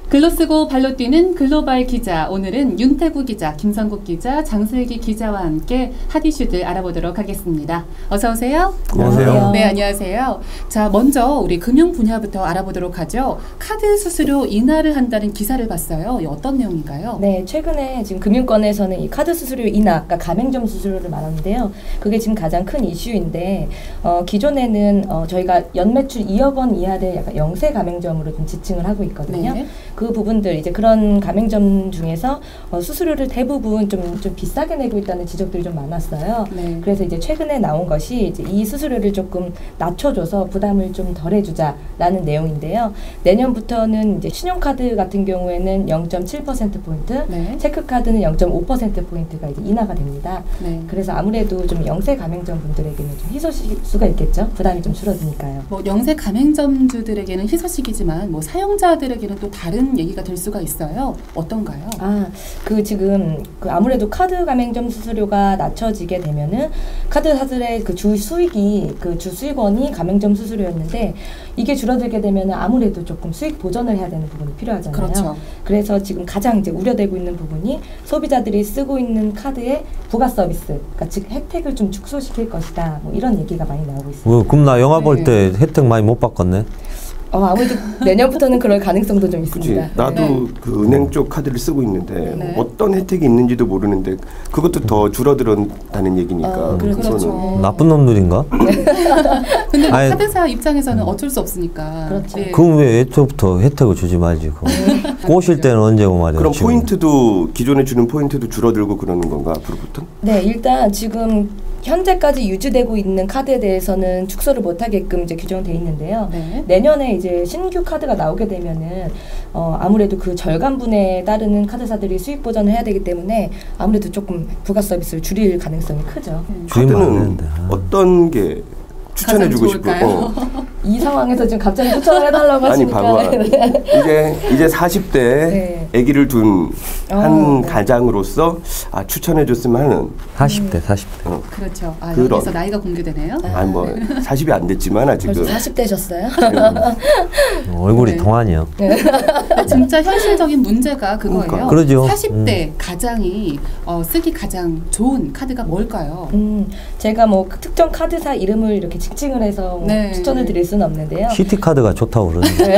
글로 쓰고 발로 뛰는 글로벌 기자, 오늘은 윤태구 기자, 김성국 기자, 장슬기 기자와 함께 핫이슈들 알아보도록 하겠습니다. 어서 오세요. 안녕하세요. 네, 안녕하세요. 자, 먼저 우리 금융 분야부터 알아보도록 하죠. 카드 수수료 인하를 한다는 기사를 봤어요. 어떤 내용인가요? 네, 최근에 지금 금융권에서는 이 카드 수수료 인하, 그러니까 가맹점 수수료를 말하는데요. 그게 지금 가장 큰 이슈인데, 기존에는 저희가 연매출 2억 원 이하를 약간 영세 가맹점으로 좀 지칭을 하고 있거든요. 네. 그 부분들 이제 그런 가맹점 중에서 수수료를 대부분 좀 비싸게 내고 있다는 지적들이 좀 많았어요. 네. 그래서 이제 최근에 나온 것이 이제 이 수수료를 조금 낮춰줘서 부담을 좀 덜해주자라는 내용인데요. 내년부터는 이제 신용카드 같은 경우에는 0.7%포인트, 네. 체크카드는 0.5%포인트가 이제 인하가 됩니다. 네. 그래서 아무래도 좀 영세 가맹점 분들에게는 좀 희소식일 수가 있겠죠. 부담이 좀 줄어드니까요. 뭐 영세 가맹점주들에게는 희소식이지만 뭐 사용자들에게는 또 다른 얘기가 될 수가 있어요. 어떤가요? 지금 아무래도 카드 가맹점 수수료가 낮춰지게 되면은 카드사들의 그 주 수익이 그 주 수익원이 가맹점 수수료였는데 이게 줄어들게 되면은 아무래도 조금 수익 보전을 해야 되는 부분이 필요하잖아요. 그렇죠. 그래서 지금 가장 이제 우려되고 있는 부분이 소비자들이 쓰고 있는 카드의 부가 서비스, 그러니까 즉 혜택을 좀 축소시킬 것이다. 뭐 이런 얘기가 많이 나오고 있습니다. 그럼 나 영화 볼 때 혜택 많이 못 받겠네. 아무래도 내년부터는 그럴 가능성도 좀 있습니다. 그치. 나도 그 은행 쪽 카드를 쓰고 있는데 네. 어떤 혜택이 있는지도 모르는데 그것도 더 줄어들었다는 얘기니까. 그렇죠. 나쁜 놈들인가? 근데 뭐 아니, 카드사 입장에서는 어쩔 수 없으니까. 그렇죠. 네. 그럼 왜 애초부터 혜택을 주지 말지? 꼬실 때는 언제고 말이야. 그럼 지금. 포인트도 기존에 주는 포인트도 줄어들고 그러는 건가 앞으로부터? 네, 일단 지금 현재까지 유지되고 있는 카드에 대해서는 축소를 못하게끔 이제 규정돼 있는데요. 네. 내년에 이제 신규 카드가 나오게 되면은 아무래도 그 절감분에 따르는 카드사들이 수익 보전을 해야 되기 때문에 아무래도 조금 부가 서비스를 줄일 가능성이 크죠. 줄이면 안 카드는 되는데. 어떤 게 추천해주고 싶어? 이 상황에서 지금 갑자기 추천을 해달라고 아니 하시니까 봐봐. 이제 40대 네. 아기를 둔 한 네. 가장으로서 추천해줬으면 하는 40대. 그렇죠. 그런. 여기서 나이가 공개되네요. 아니 뭐 40이 안 됐지만 아직은 벌써 40대셨어요? 얼굴이 네. 동안이요. 근데 진짜 현실적인 문제가 그거예요. 그러니까. 그러죠. 40대 가장이 쓰기 가장 좋은 카드가 뭘까요? 제가 뭐 특정 카드사 이름을 이렇게 칭칭을 해서 뭐 네. 추천을 드릴 수는 없는데요. 시티카드가 좋다고 그러는데.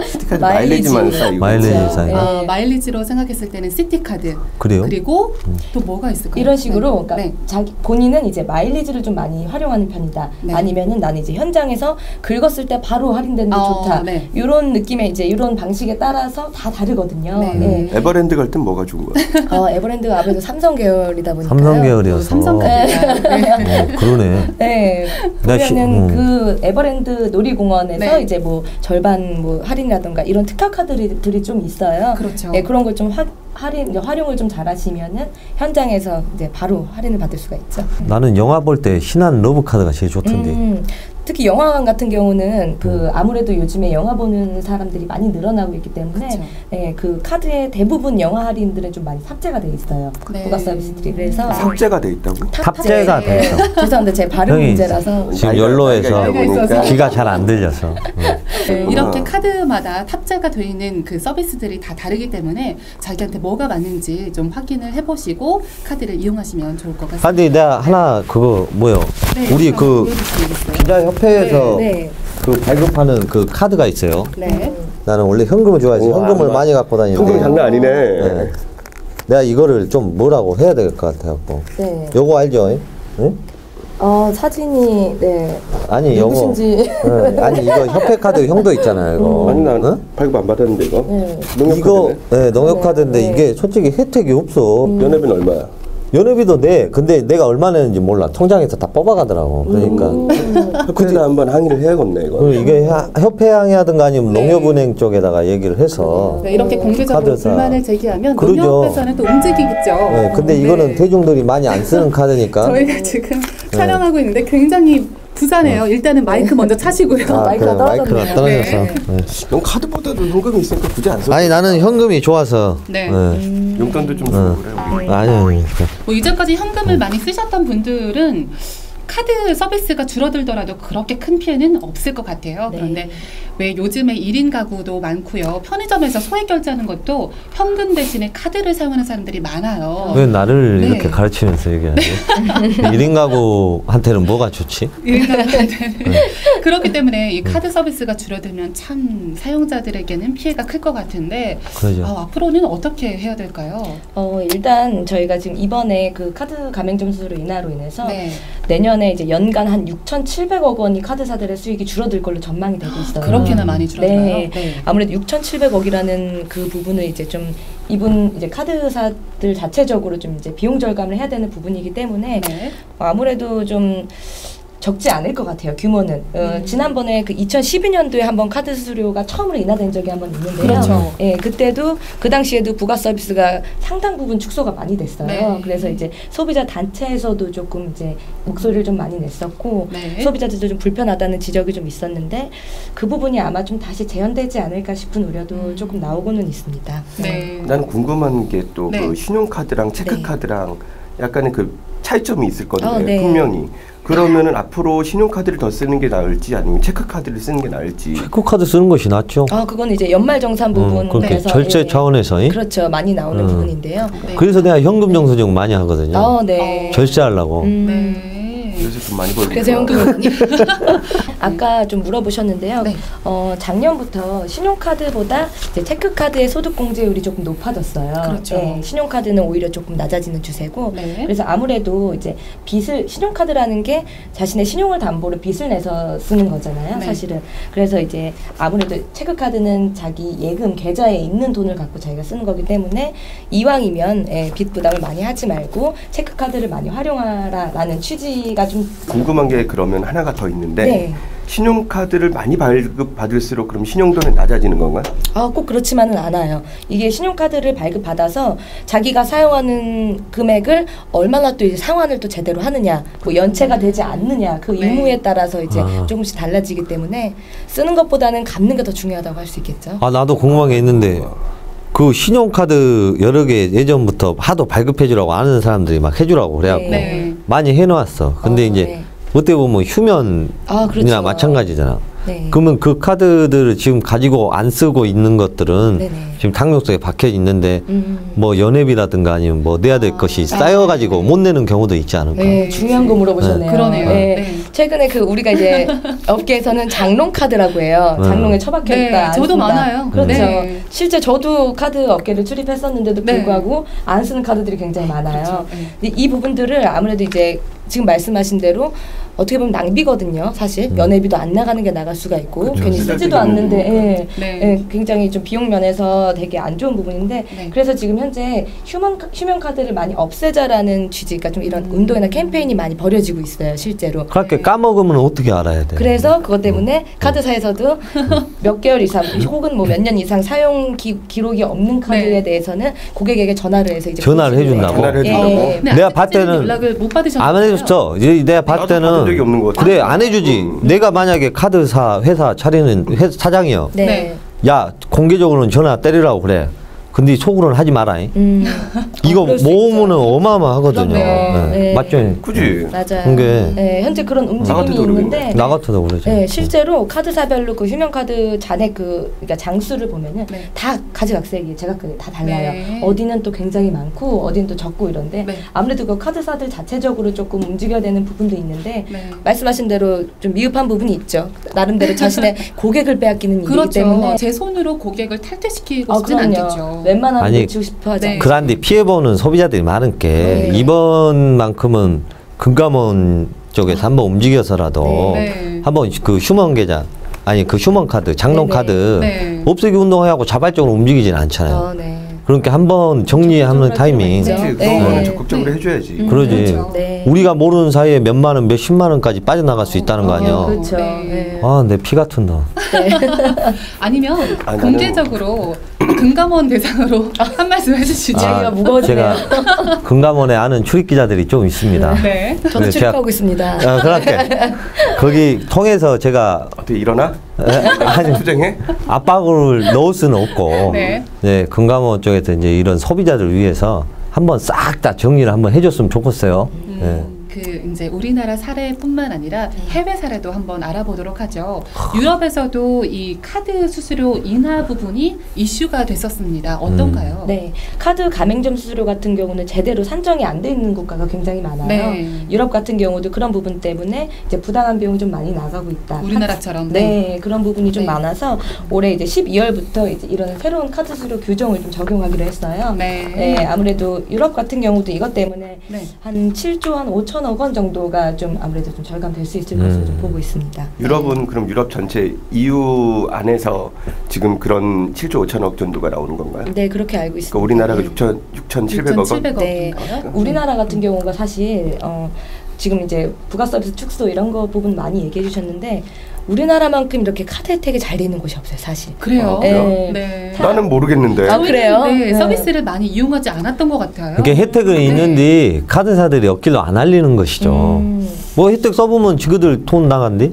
스티커 마일리지만 쌓이고 마일리지 그렇죠. 쌓이고. 네. 마일리지로 생각했을 때는 시티카드. 그래요? 그리고 또 뭐가 있을까요? 이런 식으로 그러니까 네. 자기 본인은 이제 마일리지를 좀 많이 활용하는 편이다. 네. 아니면은 나는 이제 현장에서 긁었을 때 바로 할인되는 게 좋다. 네. 이런 느낌의 이제 이런 방식에 따라서 다 다르거든요. 네. 네. 에버랜드 갈 땐 뭐가 좋은 거야? 에버랜드가 아무래도 삼성 계열이다 보니까 삼성 계열이어서. 삼성 카드가. 그러네. 네. 나 보면은 그 에버랜드 놀이공원에서 네. 이제 뭐 절반 뭐 할인이라던가 이런 특화 카드들이 좀 있어요. 그렇죠. 네, 그런 걸 좀 활용을 좀 잘하시면은 현장에서 이제 바로 할인을 받을 수가 있죠. 나는 영화 볼 때 신한 러브카드가 제일 좋던데. 특히 영화관 같은 경우는 그 아무래도 요즘에 영화 보는 사람들이 많이 늘어나고 있기 때문에 그쵸. 네, 그 카드의 대부분 영화 할인들은 좀 많이 탑재가 돼 있어요. 네. 부가 서비스들이. 그래서 삭제가 돼 있다고? 탑재가 돼 있어. 죄송합니다. 제 발음 형이 문제라서. 지금 나이가 연로해서 있다 보니까. 귀가 잘 안 들려서. 네, 이렇게 카드마다 탑재가 되어 있는 그 서비스들이 다 다르기 때문에 자기한테 뭐가 맞는지 좀 확인을 해보시고 카드를 이용하시면 좋을 것 같습니다. 근데 내가 하나 그거 뭐요? 네, 우리 한번 그 보여주시겠어요? 기자협회에서 네. 그 발급하는 그 카드가 있어요. 네. 나는 원래 현금을 좋아해서 우와, 현금을 우와. 많이 갖고 다니는데. 현금이 장난 아니네. 네. 내가 이거를 좀 뭐라고 해야 될 것 같아갖고. 네. 요거 알죠? 응? 사진이 네. 아니 요거. 누구신지. 응. 아니 이거 협회 카드 형도 있잖아요. 이거. 아니 난 응? 발급 안 받았는데 이거? 네. 이거 네, 농협 카드인데 네. 이게 솔직히 혜택이 없어. 연회비는 얼마야? 연회비도 내. 근데 내가 얼마 내는지 몰라. 통장에서 다 뽑아가더라고. 그러니까. 협회에다 한번 항의를 해야겠네 이거. 그리고 이게 협회항이 하든가 아니면 농협은행 쪽에다가 얘기를 해서. 네, 이렇게 공개적으로 카드사. 불만을 제기하면 그러죠. 농협에서는 또 움직이겠죠. 네, 근데 이거는 대중들이 많이 안 쓰는 카드니까. 저희가 지금 촬영하고 있는데 굉장히 부자네요. 일단은 마이크 먼저 차시고요. 마이크가 그래, 마이크가 떨어졌네요. 떨어져서. 네. 네. 넌 카드보다도 현금이 있으니까 굳이 안 써. 아니 나는 현금이 좋아서. 네. 용돈도 좀 주고 그래. 우리. 아니. 뭐 이전까지 현금을 많이 쓰셨던 분들은 카드 서비스가 줄어들더라도 그렇게 큰 피해는 없을 것 같아요. 네. 그런데 왜 요즘에 1인 가구도 많고요. 편의점에서 소액 결제하는 것도 현금 대신에 카드를 사용하는 사람들이 많아요. 왜 나를 네. 이렇게 가르치면서 얘기하지? 1인 가구한테는 뭐가 좋지? 1인 가구한테는 그렇기 때문에 이 카드 서비스가 줄어들면 참 사용자들에게는 피해가 클 것 같은데 그러죠. 앞으로는 어떻게 해야 될까요? 일단 저희가 지금 이번에 그 카드 가맹점 수수료 인하로 인해서 네. 내년에 이제 연간 한 6,700억 원이 카드사들의 수익이 줄어들 걸로 전망이 되고 있어요. 그렇게나 많이 줄어들어요. 네. 아무래도 6,700억이라는 그 부분을 이제 좀 이분 이제 카드사들 자체적으로 좀 이제 비용 절감을 해야 되는 부분이기 때문에 네. 아무래도 좀 적지 않을 것 같아요. 규모는. 지난번에 그 2012년도에 한번 카드 수수료가 처음으로 인하된 적이 한번 있는데요. 그렇죠. 예, 그때도 그 당시에도 부가 서비스가 상당 부분 축소가 많이 됐어요. 네. 그래서 이제 소비자 단체에서도 조금 이제 목소리를 좀 많이 냈었고 네. 소비자들도 좀 불편하다는 지적이 좀 있었는데 그 부분이 아마 좀 다시 재현되지 않을까 싶은 우려도 조금 나오고는 있습니다. 네. 난 궁금한 게 또 그 네. 신용카드랑 체크카드랑 약간의 그 차이점이 있을 건데 네. 분명히 그러면은 앞으로 신용카드를 더 쓰는 게 나을지 아니면 체크카드를 쓰는 게 나을지. 체크카드 쓰는 것이 낫죠. 그건 이제 연말정산 그렇게 부분에서 절제 차원에서. 그렇죠. 많이 나오는 부분인데요. 네. 그래서 내가 현금 영수증 많이 하거든요. 네. 절제하려고. 네. 그래서 돈 많이 벌고. 그래서 현금을 아까 좀 물어보셨는데요. 네. 작년부터 신용카드보다 이제 체크카드의 소득공제율이 조금 높아졌어요. 그렇죠. 네, 신용카드는 오히려 조금 낮아지는 추세고, 네. 그래서 아무래도 이제 신용카드라는 게 자신의 신용을 담보로 빚을 내서 쓰는 거잖아요. 네. 사실은. 그래서 이제 아무래도 체크카드는 자기 예금 계좌에 있는 돈을 갖고 자기가 쓰는 거기 때문에 이왕이면 빚 부담을 많이 하지 말고 체크카드를 많이 활용하라라는 취지가 좀 궁금한 게 그러면 하나가 더 있는데 네. 신용카드를 많이 발급받을수록 그럼 신용도는 낮아지는 건가요? 꼭 그렇지만은 않아요. 이게 신용카드를 발급받아서 자기가 사용하는 금액을 얼마나 또 이제 상환을 또 제대로 하느냐, 뭐 연체가 되지 않느냐, 그 네. 의무에 따라서 이제 조금씩 달라지기 때문에 쓰는 것보다는 갚는 게 더 중요하다고 할 수 있겠죠. 나도 궁금한 게 있는데 그 신용카드 여러 개 예전부터 하도 발급해주라고 아는 사람들이 막 해주라고 그래갖고 네. 많이 해놓았어. 근데 이제 네. 어떻게 보면 휴면이나 그렇죠. 마찬가지잖아. 네. 그러면 그 카드들을 지금 가지고 안 쓰고 있는 것들은 네네. 지금 당뇨속에 박혀 있는데 뭐 연회비라든가 아니면 뭐 내야 될 것이 쌓여가지고 못 내는 경우도 있지 않을까. 네, 중요한 거 물어보셨네요. 그러네요. 네. 최근에 그 우리가 이제 업계에서는 장롱카드라고 해요. 장롱에 처박혀 네, 있다. 안 저도 쓴다. 많아요. 그렇죠. 네. 실제 저도 카드 업계를 출입했었는데도 네. 불구하고 안 쓰는 카드들이 굉장히 많아요. 그렇죠. 네. 근데 이 부분들을 아무래도 이제 지금 말씀하신 대로 어떻게 보면 낭비거든요. 사실 연회비도 안 나가는 게 나갈 수가 있고 그렇죠. 괜히 쓰지도 않는데 네. 굉장히 좀 비용 면에서 되게 안 좋은 부분인데 네. 그래서 지금 현재 휴면 카드를 많이 없애자라는 취지가 좀 이런 운동이나 캠페인이 많이 벌여지고 있어요. 실제로. 그렇게 까먹으면 어떻게 알아야 돼? 그래서 그것 때문에 카드사에서도 몇 개월 이상 혹은 뭐 몇 년 이상 사용 기록이 없는 카드에 네. 대해서는 고객에게 전화를 해서 이제 전화를 해준다고? 전화를 해준다고? 예. 근데 내가 아직까지는 봤을 때는 연락을 못 받으셨나요? 안 해줬어. 내가 봤을 나도 받은 적이 때는 없는 것 같아. 그래 안 해주지. 내가 만약에 카드사 회사 차리는 사장이요. 네. 네. 야 공개적으로는 전화 때리라고 그래. 근데 속으로는 하지 마라. 이거 그럴 수 모으면은 있죠. 어마어마하거든요. 그럼요. 네. 네. 맞죠? 그지? 맞아요. 그게 네, 현재 그런 나 움직임이 같아도 있는데 나 같아도 그러죠. 네, 실제로 카드사별로 그 휴면카드 잔액 그러니까 장수를 보면은 네. 다 가지각색이에요. 제각각이 다 달라요. 네. 어디는 또 굉장히 많고 어디는 또 적고 이런데 네. 아무래도 그 카드사들 자체적으로 조금 움직여야 되는 부분도 있는데 네. 말씀하신 대로 좀 미흡한 부분이 있죠. 나름대로 자신의 고객을 빼앗기는 일이기 그렇죠. 때문에 제 손으로 고객을 탈퇴시키고 싶진 그럼요. 않겠죠. 웬만하면 아니, 놓치고 싶어 하죠. 네. 그런데 피해보는 소비자들이 많은 게 네. 이번만큼은 금감원 쪽에서 한번 움직여서라도 네. 한번 그 휴먼 계좌 아니 그 휴먼 카드 장롱 네네. 카드 네. 없애기 운동하고 자발적으로 움직이지는 않잖아요. 네. 그러니까 한번 정리하는 타이밍. 그렇죠. 그치, 네. 그거는 적극적으로 해줘야지. 그러지. 그렇죠. 네. 우리가 모르는 사이에 몇만 원, 몇십만 원까지 빠져나갈 수 있다는 거 아니야. 그렇죠. 네. 네. 아, 내 피 같은 너. 아니면 나는- 공개적으로 금감원 대상으로 한 말씀 해주시죠. 이야기가 무거워지네요. 제가 금감원에 아는 출입 기자들이 좀 있습니다. 네. 저도 네, 출입하고 있습니다. 그렇게 거기 통해서 제가 어떻게 일어나? 아니 투쟁해? 압박을 넣을 수는 없고 네. 네, 금감원 쪽에서 이제 이런 소비자들 위해서 한번 싹 다 정리를 한번 해줬으면 좋겠어요. 네. 그 이제 우리나라 사례뿐만 아니라 해외 사례도 한번 알아보도록 하죠. 유럽에서도 이 카드 수수료 인하 부분이 이슈가 됐었습니다. 어떤가요? 네, 카드 가맹점 수수료 같은 경우는 제대로 산정이 안 돼 있는 국가가 굉장히 많아요. 네. 유럽 같은 경우도 그런 부분 때문에 이제 부당한 비용이 좀 많이 나가고 있다. 우리나라처럼. 네, 그런 부분이 좀 네. 많아서 올해 이제 12월부터 이제 이런 새로운 카드 수수료 규정을 좀 적용하기로 했어요. 네. 네, 아무래도 유럽 같은 경우도 이것 때문에 네. 한 7조 한 5천억 원 정도가 좀 아무래도 좀 절감될 수 있을 것으로 좀 보고 있습니다. 유럽은 그럼 유럽 전체 EU 안에서 지금 그런 7조 5천억 정도가 나오는 건가요? 네, 그렇게 알고 있습니다. 그러니까 우리나라가 네. 6,700억 원? 6,700억 네, 인가요? 우리나라 같은 경우가 사실 지금 이제 부가 서비스 축소 이런 거 부분 많이 얘기해 주셨는데 우리나라만큼 이렇게 카드 혜택이 잘 되는 곳이 없어요, 사실. 그래요? 네. 네. 나는 모르겠는데. 아, 저희는 그래요? 네, 네. 서비스를 많이 이용하지 않았던 것 같아요. 이게 혜택은 네. 있는데 카드사들이 없길로 안 알리는 것이죠. 뭐 혜택 써보면 지그들 돈 나간대?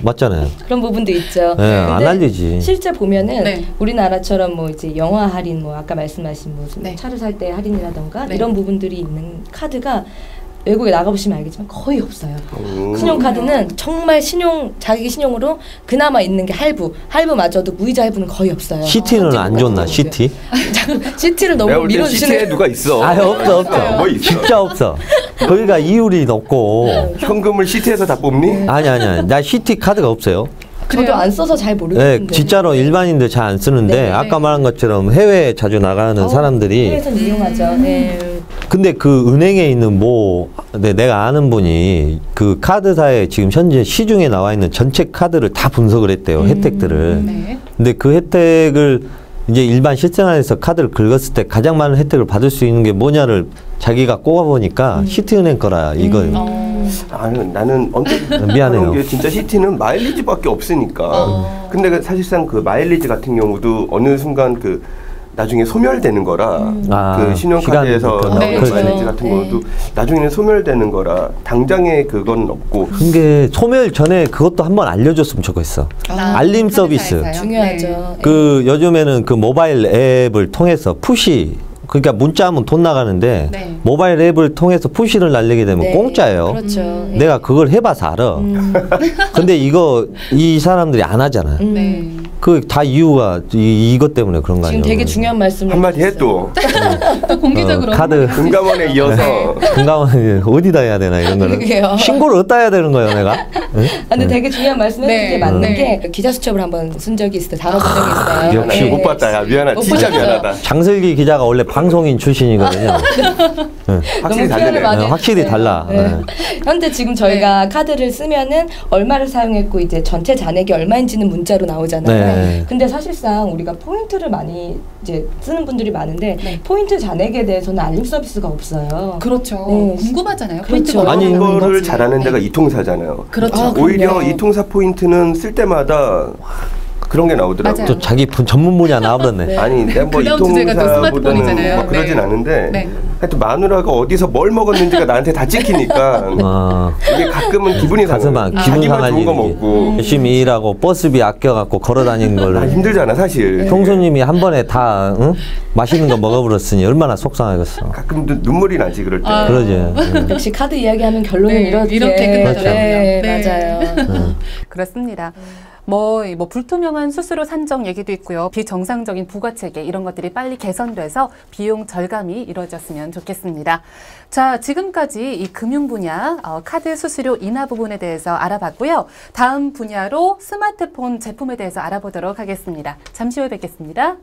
맞잖아요. 그런 부분도 있죠. 네, 안 근데 알리지. 실제 보면은 네. 우리나라처럼 뭐 이제 영화 할인, 뭐 아까 말씀하신 뭐 네. 차를 살 때 할인이라던가 네. 이런 부분들이 있는 카드가 외국에 나가보시면 알겠지만 거의 없어요. 음. 신용카드는 정말 자기 신용으로 그나마 있는 게 할부마저도 무이자 할부는 거의 없어요. 시티는 안 좋나, 시티? 시티를 내가 너무 볼 때 시티에 밀어주시는. 누가 있어. 아, 없어. 뭐 있어? 진짜 없어. 거기가 이율이 높고. 현금을 시티에서 다 뽑니? 아니. 나 시티 카드가 없어요. 저도 안 써서 잘 네, 모르겠는데. 진짜로 일반인들 잘 안 쓰는데 네. 아까 말한 것처럼 해외에 자주 나가는 사람들이 해외에서 이용하죠. 네. 근데 그 은행에 있는 내가 아는 분이 그 카드사에 지금 현재 시중에 나와 있는 전체 카드를 다 분석을 했대요. 혜택들을. 네. 근데 그 혜택을 이제 일반 실생활에서 카드를 긁었을 때 가장 많은 혜택을 받을 수 있는 게 뭐냐를 자기가 꼽아보니까 시티은행 거라 이거예요. 나는 언뜻 미안해요. 하는 게 진짜 시티는 마일리지밖에 없으니까. 근데 사실상 그 마일리지 같은 경우도 어느 순간 그 나중에 소멸되는 거라 그 신용카드에서 시간 나오는 그렇죠. 마일리지 같은 네. 것도 나중에는 소멸되는 거라 당장에 그건 없고 그게 소멸 전에 그것도 한번 알려줬으면 좋겠어. 알림 서비스. 카드사에서요? 중요하죠. 네. 그 요즘에는 그 모바일 앱을 통해서 푸시 그러니까 문자하면 돈 나가는데 네. 모바일 앱을 통해서 푸시를 날리게 되면 네. 공짜예요. 그렇죠. 네. 내가 그걸 해봐서 알아. 근데 이 사람들이 안 하잖아요. 네. 그 다 이유가 이것 때문에 그런 거 아니에요? 지금 되게 중요한 말씀을 한마디 해 해주셨어요. 또 또 공개적으로 카드 금감원에 이어서 금감원 어디다 해야 되나 이런 거는 그러게요. 신고를 어디다 해야 되는 거예요, 내가? 응? 근데 되게 중요한 말씀 해주신 네. 게 맞는 네. 게 기자 수첩을 한번 쓴 적이 있어요. 다뤄본 적이 있어요. 역시 네. 못 봤다. 야 미안하다. 못 진짜 보셨어요. 미안하다. 장슬기 기자가 원래 방송인 출신이거든요. 확실히 너무 다르네. 표현을 많이 확실히 해주세요. 달라. 네. 네. 현재 지금 저희가 카드를 쓰면은 얼마를 사용했고 이제 전체 잔액이 얼마인지는 문자로 나오잖아요. 네. 근데 사실상 우리가 포인트를 많이 이제 쓰는 분들이 많은데 네. 포인트 잔액에 대해서는 알림 서비스가 없어요. 그렇죠. 네. 궁금하잖아요. 그렇죠. 포인트가 아니, 얼마나 이거를 되는지. 잘하는 데가 네. 이통사잖아요. 그렇죠. 아, 오히려 그럼요. 이통사 포인트는 쓸 때마다 그런 게 나오더라고. 맞아요. 또 자기 전문 분야 나와버렸네. 네. 아니, 내가 뭐 그다음 주제가 또 이통사보다는 스마트폰이잖아요. 뭐 그러진 네. 않은데 네. 하여튼 마누라가 어디서 뭘 먹었는지가 나한테 다 찍히니까 이게 가끔은 기분이 가슴 상해. 기분 자기만 상할 좋은 거 일이지. 먹고 열심히 일하고 버스비 아껴갖고 걸어다니는 나 걸 힘들잖아 사실. 형수님이 한 번에 다 응? 맛있는 거 먹어버렸으니 얼마나 속상하겠어. 가끔 눈물이 나지 그럴 때. 아. 그러지. 응. 역시 카드 이야기하면 결론은 네, 이렇게 끝나죠. 네, 네. 맞아요. 그렇습니다. 뭐 불투명한 수수료 산정 얘기도 있고요. 비정상적인 부가체계 이런 것들이 빨리 개선돼서 비용 절감이 이루어졌으면 좋겠습니다. 자, 지금까지 이 금융 분야 카드 수수료 인하 부분에 대해서 알아봤고요. 다음 분야로 스마트폰 제품에 대해서 알아보도록 하겠습니다. 잠시 후에 뵙겠습니다.